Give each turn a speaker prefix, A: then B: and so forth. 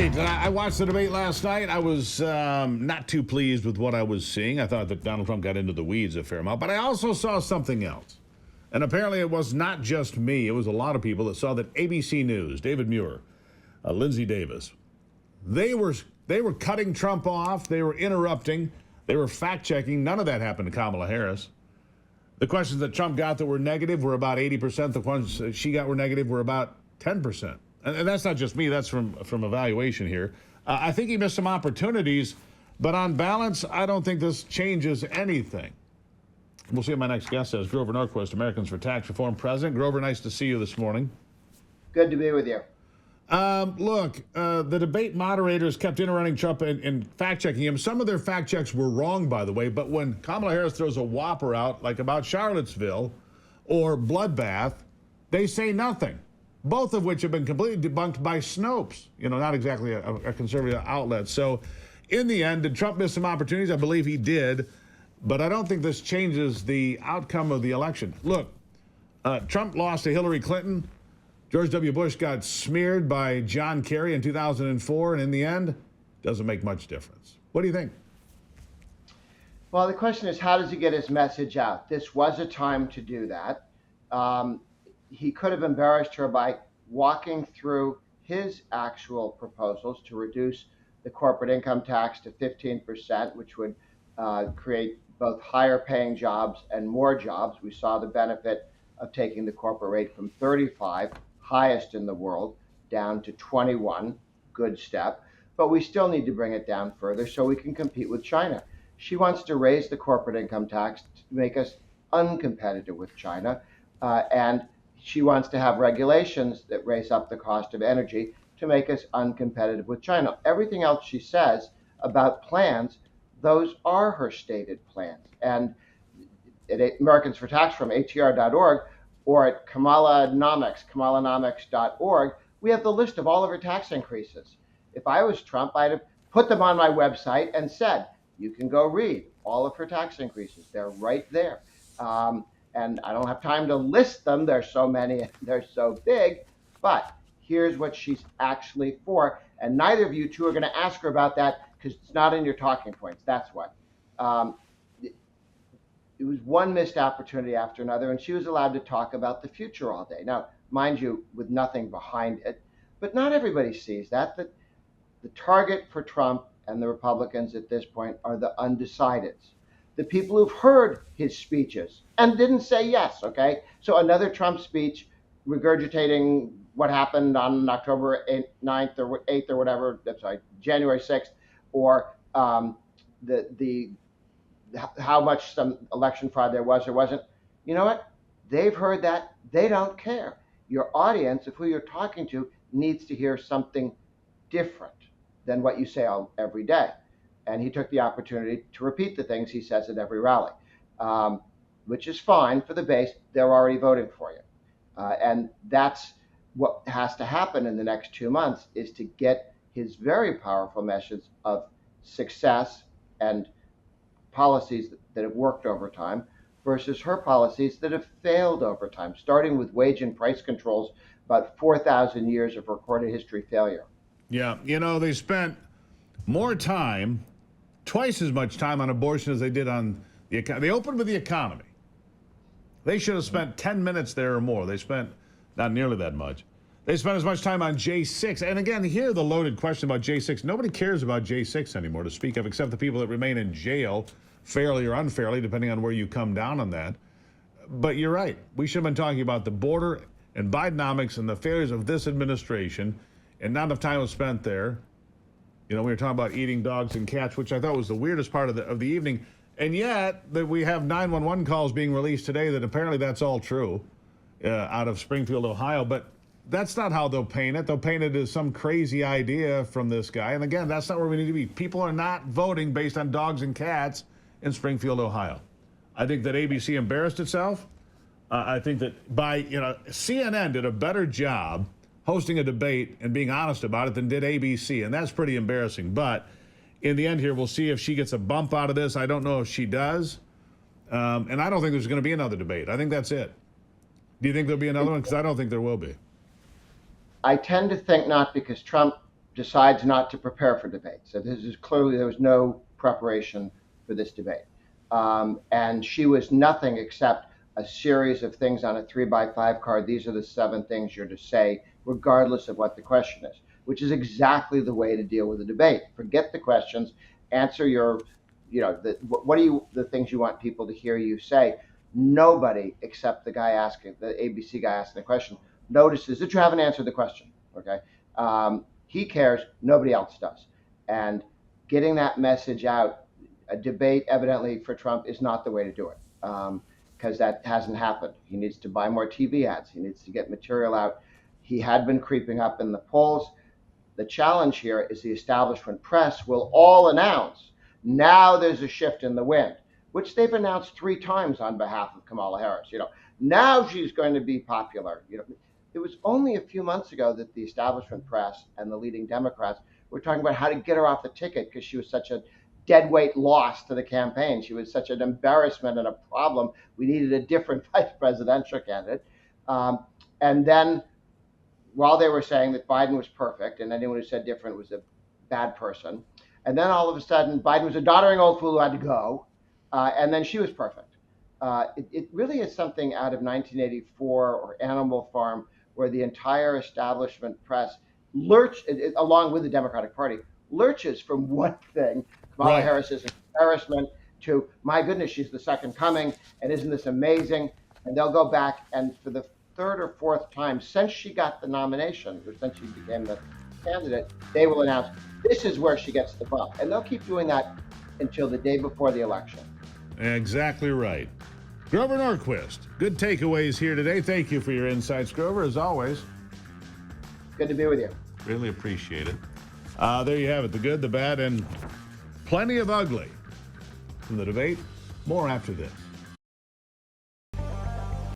A: right. I watched the debate last night. I was not too pleased with what I was seeing. I thought that Donald Trump got into the weeds a fair amount. But I also saw something else. And apparently it was not just me. It was a lot of people that saw that ABC News, David Muir, Lindsay Davis, they were cutting Trump off. They were interrupting. They were fact-checking. None of that happened to Kamala Harris. The questions that Trump got that were negative were about 80%. The ones that she got were negative were about 10%. And that's not just me. That's from evaluation here. I think he missed some opportunities, but on balance, I don't think this changes anything. We'll see what my next guest says. Gruber Norquist, Americans for Tax Reform President. Gruber, nice to see you this morning.
B: Good to be with you.
A: Look, the debate moderators kept interrupting Trump and fact-checking him. Some of their fact-checks were wrong, by the way, but when Kamala Harris throws a whopper out, like about Charlottesville or Bloodbath, they say nothing, both of which have been completely debunked by Snopes, not exactly a conservative outlet. So in the end, did Trump miss some opportunities? I believe he did, but I don't think this changes the outcome of the election. Look, Trump lost to Hillary Clinton. George W. Bush got smeared by John Kerry in 2004, and in the end, doesn't make much difference. What do you think?
B: Well, the question is, how does he get his message out? This was a time to do that. He could have embarrassed her by walking through his actual proposals to reduce the corporate income tax to 15%, which would create both higher paying jobs and more jobs. We saw the benefit of taking the corporate rate from 35, highest in the world, down to 21, good step. But we still need to bring it down further so we can compete with China. She wants to raise the corporate income tax to make us uncompetitive with China. And she wants to have regulations that raise up the cost of energy to make us uncompetitive with China. Everything else she says about plans, those are her stated plans. And at Americans for Tax from ATR.org or at Kamalanomics.org, we have the list of all of her tax increases. If I was Trump, I'd have put them on my website and said, you can go read all of her tax increases. They're right there. And I don't have time to list them. There's so many, and they're so big, but here's what she's actually for. And neither of you two are going to ask her about that because it's not in your talking points. That's what. It was one missed opportunity after another, and she was allowed to talk about the future all day. Now, mind you, with nothing behind it, but not everybody sees that. The target for Trump and the Republicans at this point are the undecideds, the people who've heard his speeches and didn't say yes, okay? So another Trump speech regurgitating what happened on October 9th or 8th or whatever, January 6th, or how much some election fraud there was or wasn't. You know what? They've heard that. They don't care. Your audience, of who you're talking to, needs to hear something different than what you say every day. And he took the opportunity to repeat the things he says at every rally, which is fine for the base. They're already voting for you. And that's what has to happen in the next 2 months, is to get his very powerful message of success and policies that have worked over time versus her policies that have failed over time, starting with wage and price controls, about 4,000 years of recorded history failure.
A: Yeah, they spent more time, twice as much time on abortion as they did on the economy. They opened with the economy. They should have spent 10 minutes there or more. They spent not nearly that much. They spent as much time on J6. And again, here the loaded question about J6. Nobody cares about J6 anymore to speak of, except the people that remain in jail, fairly or unfairly, depending on where you come down on that. But you're right. We should have been talking about the border and Bidenomics and the failures of this administration, and not enough time was spent there. We were talking about eating dogs and cats, which I thought was the weirdest part of the evening. And yet, that we have 911 calls being released today that apparently that's all true out of Springfield, Ohio. But that's not how they'll paint it. They'll paint it as some crazy idea from this guy. And again, that's not where we need to be. People are not voting based on dogs and cats in Springfield, Ohio. I think that ABC embarrassed itself. I think that CNN did a better job hosting a debate and being honest about it than did ABC, and that's pretty embarrassing. But in the end here, we'll see if she gets a bump out of this. I don't know if she does. And I don't think there's going to be another debate. I think that's it. Do you think there'll be another one? Because I don't think there will be.
B: I tend to think not, because Trump decides not to prepare for debate. So this is clearly there was no preparation for this debate. And she was nothing except a series of things on a 3x5 card. These are the 7 things you're to say, regardless of what the question is, which is exactly the way to deal with a debate. Forget the questions, answer your, what are the things you want people to hear you say. Nobody except the guy asking, the ABC guy asking the question, notices that you haven't answered the question. Okay. He cares, nobody else does. And getting that message out, a debate evidently for Trump is not the way to do it, because that hasn't happened. He needs to buy more TV ads. He needs to get material out. He had been creeping up in the polls. The challenge here is the establishment press will all announce now there's a shift in the wind, which they've announced 3 times on behalf of Kamala Harris. Now she's going to be popular. It was only a few months ago that the establishment press and the leading Democrats were talking about how to get her off the ticket because she was such a deadweight loss to the campaign. She was such an embarrassment and a problem. We needed a different vice presidential candidate. And then while they were saying that Biden was perfect and anyone who said different was a bad person, and then all of a sudden Biden was a doddering old fool who had to go, and then she was perfect. It really is something out of 1984 or Animal Farm, where the entire establishment press along with the Democratic Party, lurches from one thing, Kamala Harris is an embarrassment, to, my goodness, she's the second coming, and isn't this amazing? And they'll go back, and for the 3rd or 4th time since she got the nomination, or since she became the candidate, they will announce this is where she gets the bump. And they'll keep doing that until the day before the election.
A: Exactly right. Gruber Norquist, good takeaways here today. Thank you for your insights, Gruber, as always.
B: Good to be with you.
A: Really appreciate it. There you have it, the good, the bad, and plenty of ugly from the debate. More after this.